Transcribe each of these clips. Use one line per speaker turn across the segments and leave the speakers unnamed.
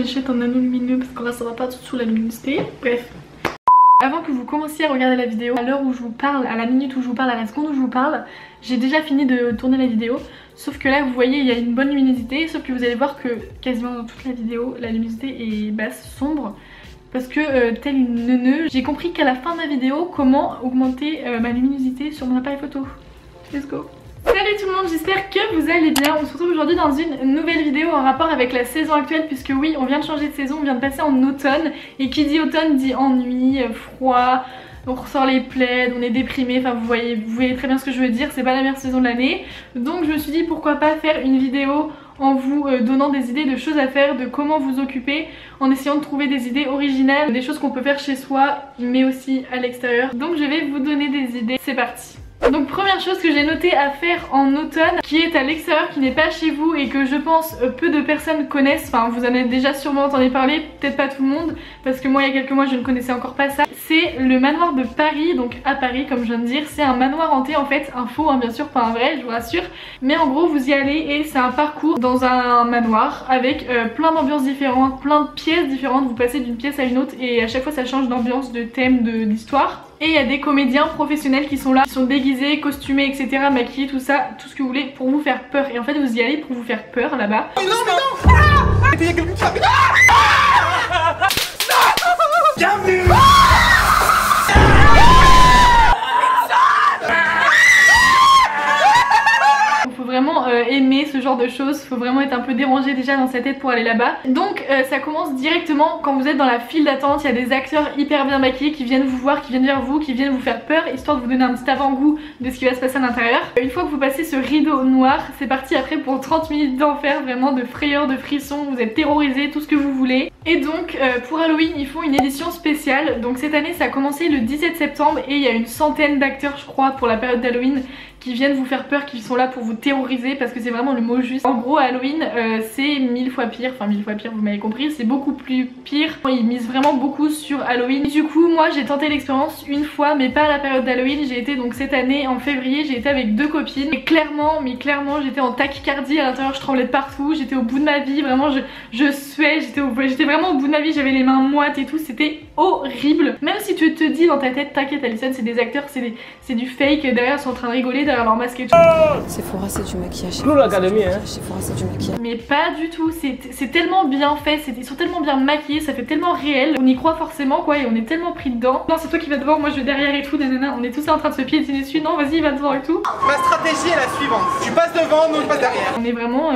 j'achète un anneau lumineux parce que là ça va pas sous la luminosité. Bref. Avant que vous commenciez à regarder la vidéo, à l'heure où je vous parle, à la minute où je vous parle, à la seconde où je vous parle, j'ai déjà fini de tourner la vidéo. Sauf que là vous voyez il y a une bonne luminosité, sauf que vous allez voir que quasiment dans toute la vidéo la luminosité est basse, sombre. Parce que telle une neuneu, j'ai compris qu'à la fin de la vidéo comment augmenter ma luminosité sur mon appareil photo. Let's go. Salut tout le monde, j'espère que vous allez bien. On se retrouve aujourd'hui dans une nouvelle vidéo en rapport avec la saison actuelle, puisque oui, on vient de changer de saison, on vient de passer en automne. Et qui dit automne dit ennui, froid, on ressort les plaids, on est déprimé, enfin vous voyez très bien ce que je veux dire, c'est pas la meilleure saison de l'année. Donc je me suis dit pourquoi pas faire une vidéo en vous donnant des idées de choses à faire, de comment vous occuper, en essayant de trouver des idées originales, des choses qu'on peut faire chez soi mais aussi à l'extérieur. Donc je vais vous donner des idées, c'est parti. Donc première chose que j'ai noté à faire en automne, qui est à l'extérieur, qui n'est pas chez vous et que je pense peu de personnes connaissent, enfin vous en avez déjà sûrement entendu parler, peut-être pas tout le monde, parce que moi il y a quelques mois je ne connaissais encore pas ça. C'est le manoir de Paris, donc à Paris comme je viens de dire, c'est un manoir hanté en fait, un faux hein, bien sûr, pas un vrai je vous rassure, mais en gros vous y allez et c'est un parcours dans un manoir avec plein d'ambiances différentes, plein de pièces différentes, vous passez d'une pièce à une autre et à chaque fois ça change d'ambiance, de thème, d'histoire. Et il y a des comédiens professionnels qui sont là, qui sont déguisés, costumés, etc., maquillés, tout ça, tout ce que vous voulez pour vous faire peur. Et en fait vous y allez pour vous faire peur là-bas.
Mais non, mais non, il y a quelqu'un qui fait... Bienvenue.
Faut vraiment aimer ce genre de choses, faut vraiment être un peu dérangé déjà dans sa tête pour aller là-bas. Donc ça commence directement quand vous êtes dans la file d'attente, il y a des acteurs hyper bien maquillés qui viennent vous voir, qui viennent vers vous, qui viennent vous faire peur, histoire de vous donner un petit avant-goût de ce qui va se passer à l'intérieur. Une fois que vous passez ce rideau noir, c'est parti après pour 30 minutes d'enfer, vraiment de frayeur, de frisson, vous êtes terrorisés, tout ce que vous voulez. Et donc pour Halloween ils font une édition spéciale, donc cette année ça a commencé le 17 septembre et il y a une centaine d'acteurs je crois pour la période d'Halloween qui viennent vous faire peur, qui sont là pour vous terroriser parce que c'est vraiment le mot juste. En gros Halloween c'est 1000 fois pire, enfin 1000 fois pire vous m'avez compris, c'est beaucoup plus pire. Ils misent vraiment beaucoup sur Halloween. Et du coup moi j'ai tenté l'expérience une fois mais pas à la période d'Halloween, j'ai été donc cette année en février, j'ai été avec deux copines et clairement j'étais en tachycardie à l'intérieur, je tremblais de partout, j'étais au bout de ma vie, vraiment je suais, j'étais vraiment au bout de ma vie, j'avais les mains moites et tout, c'était horrible. Même si tu te dis dans ta tête t'inquiète Alison, c'est des acteurs, c'est du fake, derrière ils sont en train de rigoler derrière leur masque et tout.
Sephora c'est du maquillage.
Nous l'académie hein.
Sephora c'est du maquillage.
Mais pas du tout, c'est tellement bien fait, ils sont tellement bien maquillés, ça fait tellement réel, on y croit forcément quoi et on est tellement pris dedans. Non c'est toi qui vas devant, moi je vais derrière et tout, nanana, on est tous là en train de se piétiner dessus, non vas-y va devant et tout.
Ma stratégie est la suivante, tu passes devant, nous on passe derrière.
On est vraiment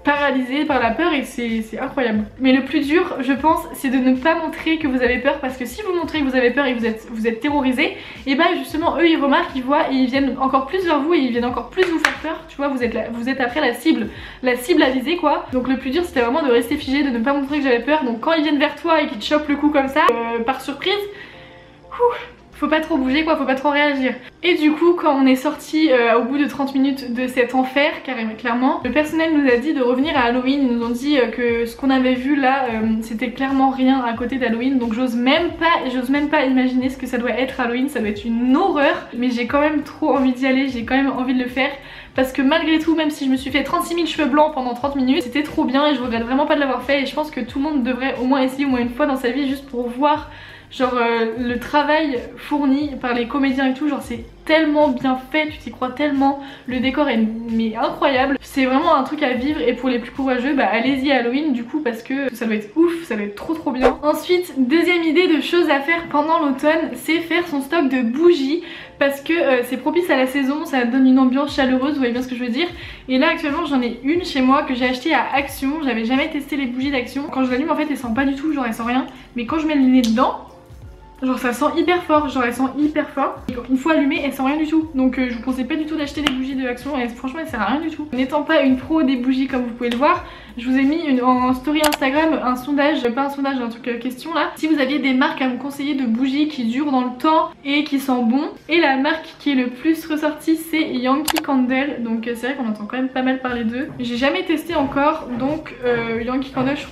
paralysé par la peur et c'est incroyable. Mais le plus dur je pense c'est de ne pas montrer que vous avez peur, parce que si vous montrez que vous avez peur et que vous êtes terrorisé, et bah justement eux ils remarquent, ils voient et ils viennent encore plus vers vous et ils viennent encore plus vous faire peur, tu vois, vous êtes après la cible à viser quoi. Donc le plus dur c'était vraiment de rester figé, de ne pas montrer que j'avais peur. Donc quand ils viennent vers toi et qu'ils te chopent le cou comme ça par surprise, faut pas trop bouger quoi, faut pas trop réagir. Et du coup quand on est sorti au bout de 30 minutes de cet enfer, clairement, le personnel nous a dit de revenir à Halloween. Ils nous ont dit que ce qu'on avait vu là c'était clairement rien à côté d'Halloween. Donc j'ose même pas imaginer ce que ça doit être Halloween, ça doit être une horreur. Mais j'ai quand même trop envie d'y aller, j'ai quand même envie de le faire. Parce que malgré tout, même si je me suis fait 36 000 cheveux blancs pendant 30 minutes, c'était trop bien et je regrette vraiment pas de l'avoir fait. Et je pense que tout le monde devrait au moins essayer au moins une fois dans sa vie juste pour voir genre le travail fourni par les comédiens et tout, genre c'est tellement bien fait, tu t'y crois tellement, le décor est mais incroyable, c'est vraiment un truc à vivre. Et pour les plus courageux bah allez-y à Halloween du coup parce que ça doit être ouf, ça doit être trop bien. Ensuite deuxième idée de choses à faire pendant l'automne, c'est faire son stock de bougies parce que c'est propice à la saison, ça donne une ambiance chaleureuse, vous voyez bien ce que je veux dire. Et là actuellement j'en ai une chez moi que j'ai acheté à Action, j'avais jamais testé les bougies d'Action. Quand je l'allume en fait elles sentent pas du tout, genre elles sentent rien, mais quand je mets le nez dedans genre ça sent hyper fort, genre elles sentent hyper fort. Et une fois allumées elles sentent rien du tout. Donc je vous conseille pas du tout d'acheter des bougies de Action et franchement elles servent à rien du tout. N'étant pas une pro des bougies comme vous pouvez le voir, je vous ai mis en story Instagram un sondage, pas un sondage, un truc question là. Si vous aviez des marques à me conseiller de bougies qui durent dans le temps et qui sentent bon. Et la marque qui est le plus ressortie c'est Yankee Candle. Donc c'est vrai qu'on entend quand même pas mal parler d'eux. J'ai jamais testé encore, donc Yankee Candle je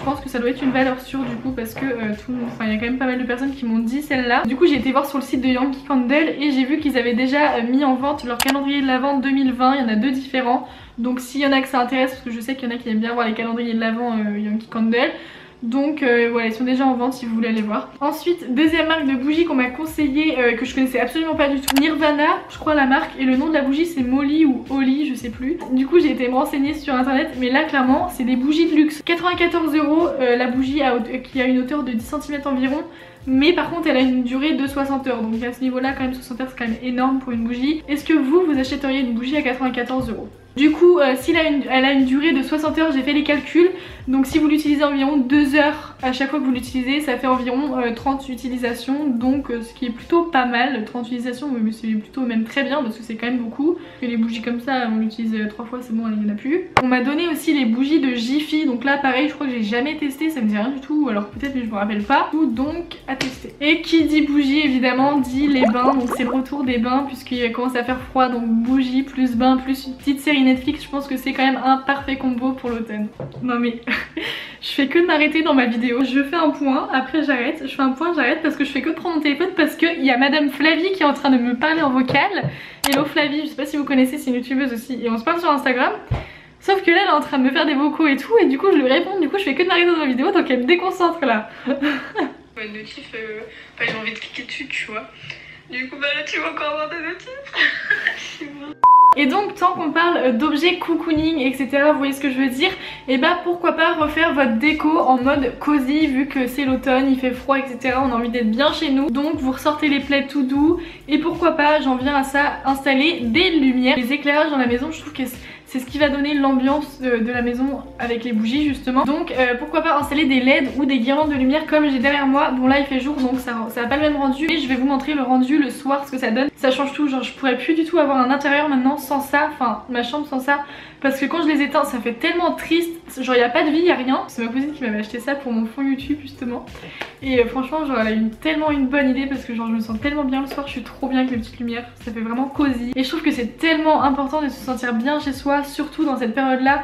pense que ça doit être une valeur sûre du coup parce que il y a quand même pas mal de personnes qui m'ont m'ont dit celle-là. Du coup j'ai été voir sur le site de Yankee Candle et j'ai vu qu'ils avaient déjà mis en vente leur calendrier de l'Avent 2020. Il y en a 2 différents. Donc s'il y en a que ça intéresse, parce que je sais qu'il y en a qui aiment bien voir les calendriers de l'Avent Yankee Candle. Donc voilà, ils sont déjà en vente si vous voulez aller voir. Ensuite, deuxième marque de bougies qu'on m'a conseillé, que je connaissais absolument pas du tout, Nirvana, je crois la marque, et le nom de la bougie c'est Molly ou Holly, je sais plus. Du coup j'ai été me renseigner sur internet, mais là clairement c'est des bougies de luxe. 94 € la bougie qui a une hauteur de 10 cm environ. Mais par contre elle a une durée de 60 heures. Donc à ce niveau là quand même 60 heures c'est quand même énorme pour une bougie. Est-ce que vous achèteriez une bougie à 94 €? Du coup elle a une durée de 60 heures, j'ai fait les calculs. Donc si vous l'utilisez environ 2 heures à chaque fois que vous l'utilisez, ça fait environ 30 utilisations. Donc ce qui est plutôt pas mal, 30 utilisations, mais c'est plutôt même très bien parce que c'est quand même beaucoup. Et les bougies comme ça on l'utilise 3 fois, c'est bon, il n'y en a plus. On m'a donné aussi les bougies de Jiffy. Donc là pareil, je crois que j'ai jamais testé, ça me dit rien du tout. Alors peut-être mais je me rappelle pas. Donc à tester. Et qui dit bougie évidemment dit les bains. Donc c'est le retour des bains puisqu'il commence à faire froid. Donc bougie plus bain plus une petite série Netflix, je pense que c'est quand même un parfait combo pour l'automne. Non mais je fais que de m'arrêter dans ma vidéo. Je fais un point, après j'arrête. Je fais un point, j'arrête parce que je fais que de prendre mon téléphone parce qu'il y a Madame Flavie qui est en train de me parler en vocal. Hello Flavie, je sais pas si vous connaissez, c'est une youtubeuse aussi et on se parle sur Instagram. Sauf que là elle est en train de me faire des vocaux et tout et du coup je lui réponds, du coup je fais que de m'arrêter dans ma vidéo donc elle me déconcentre là. Une notif, j'ai envie de cliquer dessus tu vois. Du coup bah là tu vas encore avoir des notifs. Et donc tant qu'on parle d'objets cocooning etc, vous voyez ce que je veux dire, et bah pourquoi pas refaire votre déco en mode cosy vu que c'est l'automne, il fait froid etc, on a envie d'être bien chez nous. Donc vous ressortez les plaids tout doux et pourquoi pas, j'en viens à ça, installer des lumières, des éclairages dans la maison. Je trouve que c'est ce qui va donner l'ambiance de la maison avec les bougies justement. Donc pourquoi pas installer des LED ou des guirlandes de lumière comme j'ai derrière moi. Bon là il fait jour donc ça a pas le même rendu, mais je vais vous montrer le rendu le soir, ce que ça donne. Ça change tout, genre je pourrais plus du tout avoir un intérieur maintenant sans ça, enfin ma chambre sans ça. Parce que quand je les éteins ça fait tellement triste, genre il n'y a pas de vie, il n'y a rien. C'est ma cousine qui m'avait acheté ça pour mon fond YouTube justement. Et franchement genre elle a eu tellement une bonne idée parce que genre je me sens tellement bien le soir, je suis trop bien avec les petites lumières. Ça fait vraiment cosy. Et je trouve que c'est tellement important de se sentir bien chez soi, surtout dans cette période là.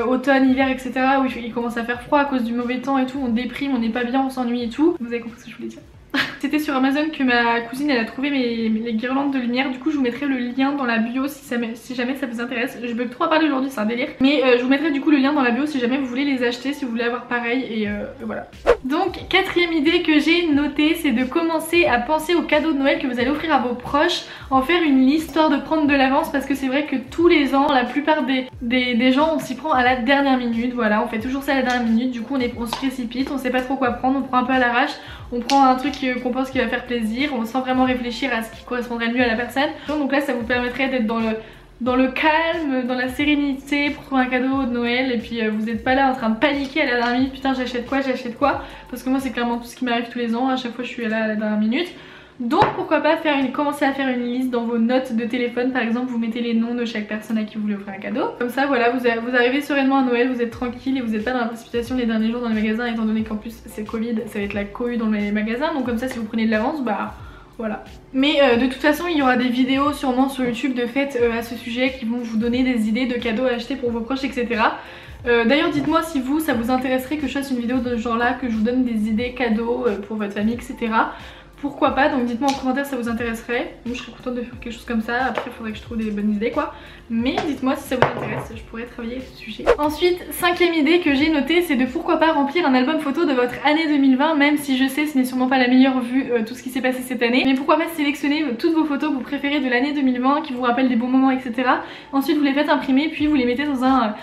Automne, hiver etc où il commence à faire froid à cause du mauvais temps et tout, on déprime, on n'est pas bien, on s'ennuie et tout. Vous avez compris ce que je voulais dire. C'était sur Amazon que ma cousine elle a trouvé les guirlandes de lumière. Du coup je vous mettrai le lien dans la bio si jamais ça vous intéresse. Je bug trop à parler aujourd'hui, c'est un délire. Mais je vous mettrai du coup le lien dans la bio si jamais vous voulez les acheter, si vous voulez avoir pareil et voilà. Donc quatrième idée que j'ai notée, c'est de commencer à penser aux cadeaux de Noël que vous allez offrir à vos proches. En faire une liste histoire de prendre de l'avance parce que c'est vrai que tous les ans la plupart des gens on s'y prend à la dernière minute. Voilà, on fait toujours ça à la dernière minute. Du coup on se précipite, on sait pas trop quoi prendre, on prend un peu à l'arrache. On prend un truc qu'on pense qui va faire plaisir, sans vraiment réfléchir à ce qui correspondrait le mieux à la personne. Donc là ça vous permettrait d'être dans le calme, dans la sérénité pour trouver un cadeau de Noël. Et puis vous n'êtes pas là en train de paniquer à la dernière minute, putain j'achète quoi. Parce que moi c'est clairement tout ce qui m'arrive tous les ans, à chaque fois je suis là à la dernière minute. Donc pourquoi pas commencer à faire une liste dans vos notes de téléphone. Par exemple vous mettez les noms de chaque personne à qui vous voulez offrir un cadeau. Comme ça voilà, vous arrivez sereinement à Noël, vous êtes tranquille et vous n'êtes pas dans la précipitation les derniers jours dans les magasins. Étant donné qu'en plus c'est Covid, ça va être la cohue dans les magasins. Donc comme ça si vous prenez de l'avance, bah voilà. Mais de toute façon il y aura des vidéos sûrement sur YouTube de fait à ce sujet qui vont vous donner des idées de cadeaux à acheter pour vos proches etc. D'ailleurs dites-moi si ça vous intéresserait que je fasse une vidéo de ce genre là, que je vous donne des idées cadeaux pour votre famille etc. Pourquoi pas, donc dites-moi en commentaire si ça vous intéresserait. Moi je serais contente de faire quelque chose comme ça, après il faudrait que je trouve des bonnes idées quoi. Mais dites-moi si ça vous intéresse, je pourrais travailler ce sujet. Ensuite, cinquième idée que j'ai notée, c'est de pourquoi pas remplir un album photo de votre année 2020. Même si je sais ce n'est sûrement pas la meilleure vue tout ce qui s'est passé cette année. Mais pourquoi pas sélectionner toutes vos photos vous préférées de l'année 2020 qui vous rappellent des bons moments etc. Ensuite vous les faites imprimer puis vous les mettez dans un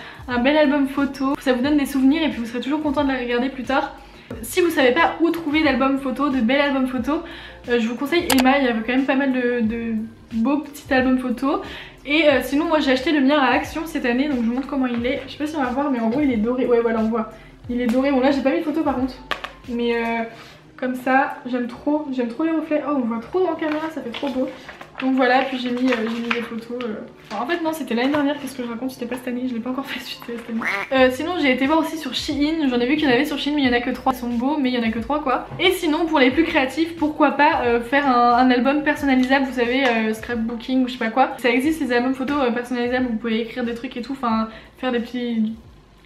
bel album photo. Ça vous donne des souvenirs et puis vous serez toujours content de les regarder plus tard. Si vous savez pas où trouver d'albums photos, de bel albums photos, je vous conseille Emma, il y avait quand même pas mal de beaux petits albums photos. Et sinon moi j'ai acheté le mien à Action cette année, donc je vous montre comment il est. Je sais pas si on va voir mais en gros il est doré, ouais voilà on voit. Il est doré, bon là j'ai pas mis de photos par contre. Mais comme ça, j'aime trop les reflets. Oh on voit trop en caméra, ça fait trop beau. Donc voilà, puis j'ai mis des photos. Enfin, en fait non c'était l'année dernière, qu'est-ce que je raconte, c'était pas cette année, je l'ai pas encore fait suite cette année. Sinon j'ai été voir aussi sur Shein, j'en ai vu qu'il y en avait sur Shein mais il y en a que 3, ils sont beaux mais il y en a que 3 quoi. Et sinon pour les plus créatifs, pourquoi pas faire un album personnalisable, vous savez scrapbooking ou je sais pas quoi. Ça existe les albums photos personnalisables, vous pouvez écrire des trucs et tout, enfin faire des petits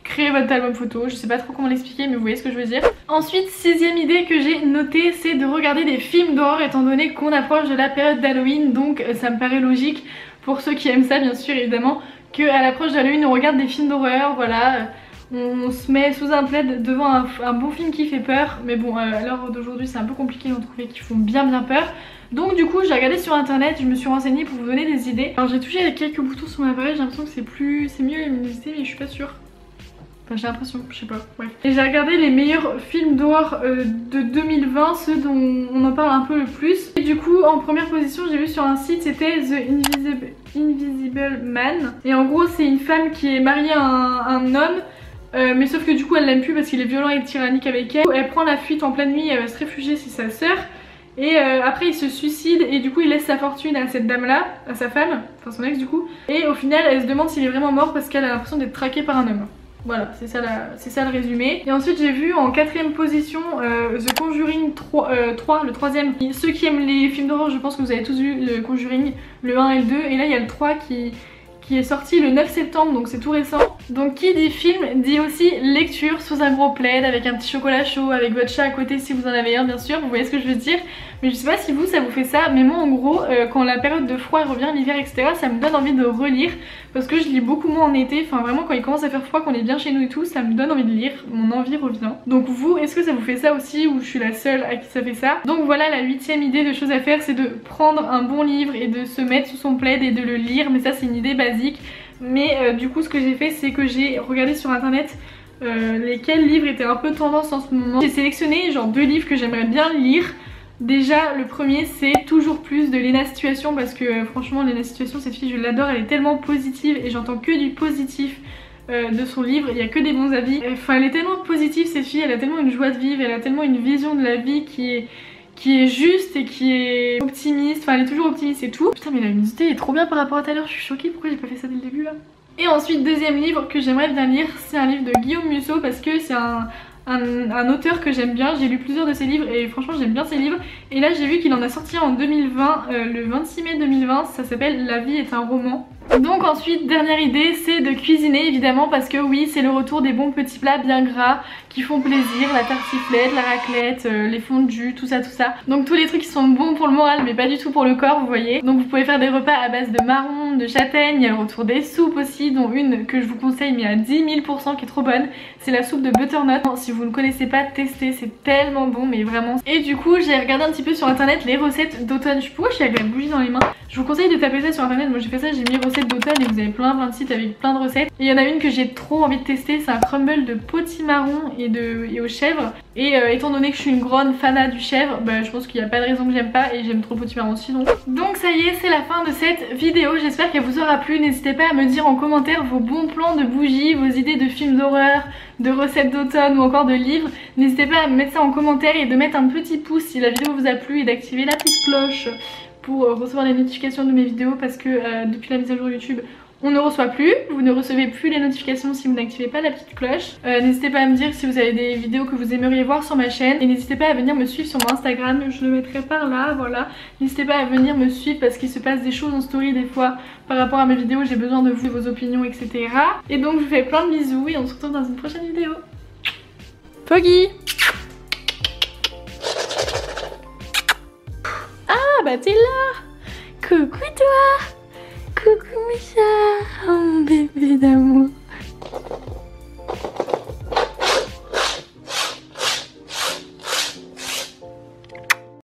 créer votre album photo, je sais pas trop comment l'expliquer mais vous voyez ce que je veux dire. Ensuite, 6ème idée que j'ai notée, c'est de regarder des films d'horreur étant donné qu'on approche de la période d'Halloween, donc ça me paraît logique pour ceux qui aiment ça bien sûr évidemment qu'à l'approche d'Halloween on regarde des films d'horreur, voilà. On se met sous un plaid devant un bon film qui fait peur, mais bon à l'heure d'aujourd'hui c'est un peu compliqué d'en trouver qui font bien peur. Donc du coup j'ai regardé sur internet, je me suis renseignée pour vous donner des idées. Alors j'ai touché avec quelques boutons sur mon appareil, j'ai l'impression que c'est mieux la luminosité mais je suis pas sûre. Enfin j'ai l'impression, je sais pas, bref. Et j'ai regardé les meilleurs films d'horreur de 2020, ceux dont on en parle un peu le plus. Et du coup en première position j'ai vu sur un site, c'était The Invisible Man. Et en gros c'est une femme qui est mariée à un homme. Mais sauf que du coup elle l'aime plus parce qu'il est violent et tyrannique avec elle. Elle prend la fuite en pleine nuit, elle va se réfugier chez sa sœur. Et après il se suicide et du coup il laisse sa fortune à cette dame là, à sa femme, enfin son ex du coup. Et au final elle se demande s'il est vraiment mort parce qu'elle a l'impression d'être traquée par un homme. Voilà, c'est ça le résumé. Et ensuite j'ai vu en 4ème position The Conjuring 3, le 3ème. Ceux qui aiment les films d'horreur, je pense que vous avez tous vu le Conjuring, le 1 et le 2. Et là il y a le 3 qui est sorti le 9 septembre, donc c'est tout récent. Donc qui dit film dit aussi lecture sous un gros plaid avec un petit chocolat chaud, avec votre chat à côté si vous en avez un bien sûr, vous voyez ce que je veux dire. Mais je sais pas si vous ça vous fait ça, mais moi en gros quand la période de froid revient, l'hiver etc, ça me donne envie de relire parce que je lis beaucoup moins en été, enfin vraiment quand il commence à faire froid, qu'on est bien chez nous et tout, ça me donne envie de lire, mon envie revient. Donc vous, est-ce que ça vous fait ça aussi ou je suis la seule à qui ça fait ça? Donc voilà, la 8ème idée de choses à faire, c'est de prendre un bon livre et de se mettre sous son plaid et de le lire, mais ça c'est une idée basique. Mais du coup ce que j'ai fait c'est que j'ai regardé sur internet lesquels livres étaient un peu tendance en ce moment. J'ai sélectionné genre 2 livres que j'aimerais bien lire. Déjà le premier c'est Toujours plus de Léna Situation parce que franchement Léna Situation, cette fille je l'adore, elle est tellement positive et j'entends que du positif de son livre, il n'y a que des bons avis. Enfin elle est tellement positive cette fille, elle a tellement une joie de vivre, elle a tellement une vision de la vie qui est juste et qui est optimiste, enfin elle est toujours optimiste et tout. Putain mais la luminosité est trop bien par rapport à tout à l'heure, je suis choquée, pourquoi j'ai pas fait ça dès le début là. Et ensuite 2ème livre que j'aimerais bien lire, c'est un livre de Guillaume Musso parce que c'est un auteur que j'aime bien, j'ai lu plusieurs de ses livres et franchement j'aime bien ses livres. Et là j'ai vu qu'il en a sorti en 2020, le 26 mai 2020, ça s'appelle La vie est un roman. Donc ensuite, dernière idée, c'est de cuisiner évidemment parce que oui, c'est le retour des bons petits plats bien gras qui font plaisir, la tartiflette, la raclette, les fondus, tout ça. Donc tous les trucs qui sont bons pour le moral mais pas du tout pour le corps, vous voyez. Donc vous pouvez faire des repas à base de marron, de châtaigne, il y a le retour des soupes aussi, dont une que je vous conseille mais à 10 000% qui est trop bonne, c'est la soupe de butternut. Si vous ne connaissez pas, testez, c'est tellement bon mais vraiment. Et du coup j'ai regardé un petit peu sur internet les recettes d'automne. Pourquoi je suis avec la bougie dans les mains? Je vous conseille de taper ça sur internet, moi j'ai fait ça, j'ai mis recettes d'automne et vous avez plein de sites avec plein de recettes. Et il y en a une que j'ai trop envie de tester, c'est un crumble de potimarron et aux chèvres. Et étant donné que je suis une grande fanat du chèvre, bah, je pense qu'il n'y a pas de raison que j'aime pas et j'aime trop le potimarron aussi donc. Donc ça y est, c'est la fin de cette vidéo, j'espère qu'elle vous aura plu. N'hésitez pas à me dire en commentaire vos bons plans de bougies, vos idées de films d'horreur, de recettes d'automne ou encore de livres. N'hésitez pas à me mettre ça en commentaire et de mettre un petit pouce si la vidéo vous a plu et d'activer la petite cloche pour recevoir les notifications de mes vidéos parce que depuis la mise à jour YouTube on ne reçoit plus, vous ne recevez plus les notifications si vous n'activez pas la petite cloche. N'hésitez pas à me dire si vous avez des vidéos que vous aimeriez voir sur ma chaîne et n'hésitez pas à venir me suivre sur mon Instagram, je le mettrai par là, voilà. N'hésitez pas à venir me suivre parce qu'il se passe des choses en story des fois par rapport à mes vidéos, j'ai besoin de vous, de vos opinions etc. Et donc je vous fais plein de bisous et on se retrouve dans une prochaine vidéo. Poggy! Ah bah t'es là! Coucou toi! Coucou Micha, oh mon bébé d'amour.